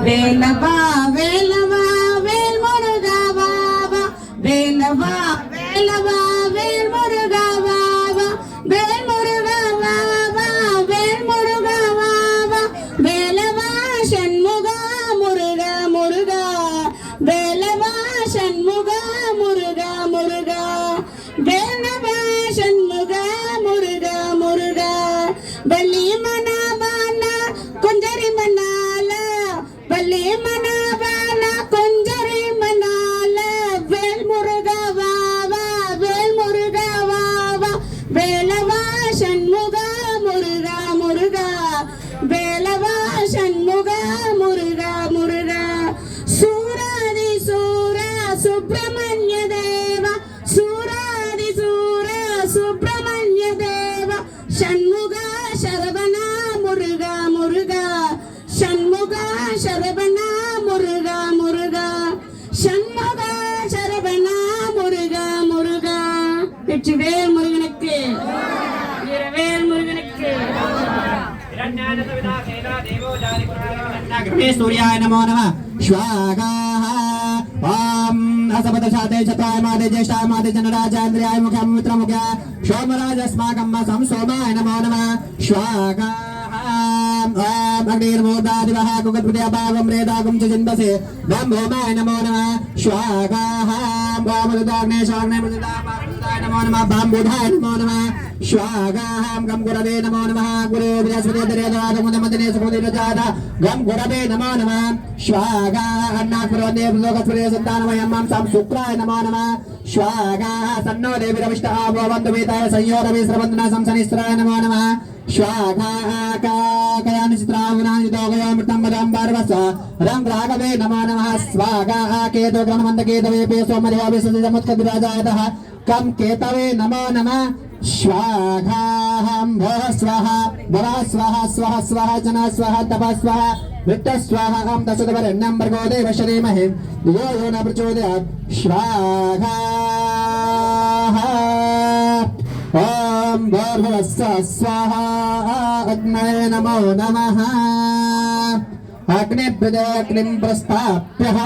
வேலவா வேலவா வேல் முருகா வாவா வேலவா வேலவா வேல் முருகா வாவா வேல் முருகா வாவா வேல் முருகா வாவா வேலவா சண்முகா முருகா முருகா வேலவா சண்முகா முருகா முருகா வேலவா சண்முகா முருகா முருகா பலி மனாபானா கொஞ்சரி மனால பலி மனாபானா கொஞ்சரி மனால வேல் முருகா வாவா வேல் முருகா வாவா வேலவா சண்முகா முருகா முருகா வேலவா சண்முகா முருகா முருகா சூராதி சூரா சுப்பிரமணிய தேவா சூராதி சூரா சுப்பிரமணிய தேவா சண்முகா சரவணா முருகா முருகா சண்முகா சரவணா முருகா முருகா சண்முகா சரவணா முருகா முருகா வெற்றிவேல் முருகனுக்கு வீரவேல் முருகனுக்கு सूर्याय नमो नमः स्वाहा ओम असपदशाते चत्राय मादे ज्येष्ठाय मादे जनराजान्द्रियाय मुख्यं मित्रमुख्य सोमराजस्माकं मसं सोमाय नमो नमः स्वाहा ओम अग्निर्मोदादिवः कुकत्पतिभागं रेदागं च चिन्तसे ब्रह्मोमाय नमो नमः स्वाहा ओम रुद्राग्नेशाग्ने मृदाय नमो नमः बाम्बुधाय नमो नमः स्वाहा गं गुरवे नमो नमः गुरु बृहस्पति दरेदादमुदमदने सुखोदिरजादा गं गुरवे नमो नमः स्वाहा अन्नाकुरोदे लोकस्पति सन्तानमयं मां सं शुक्राय नमो नमः स्वाहा सन्नो देवीरविष्टः भवन्तु वेदाय संयोरवि श्रवन्तना संसनिस्त्राय नमो नमः स्वाहा काकयानि चित्रावनानि दोगयो मृतं वदं पार्वस रं राघवे नमो नमः स्वाहा केतो ग्रहमन्दकेतवे पेसो मर्यावे समुत्कद्राजायतः कं केतवे नमो नमः स्वाहा भः स्वाहा भव स्वाहा स्वाहा स्वाहा जना स्वाहा तप स्वाहा वृत्त स्वाहा हम दशदवरण्यं भर्गो देवस्य धीमहि धियो यो न प्रचोदयात् स्वाहा ॐ भूर्भुवस्सुवः स्वाहा अग्नये नमो नमः अग्निभ्यः अग्निं प्रस्थाप्यः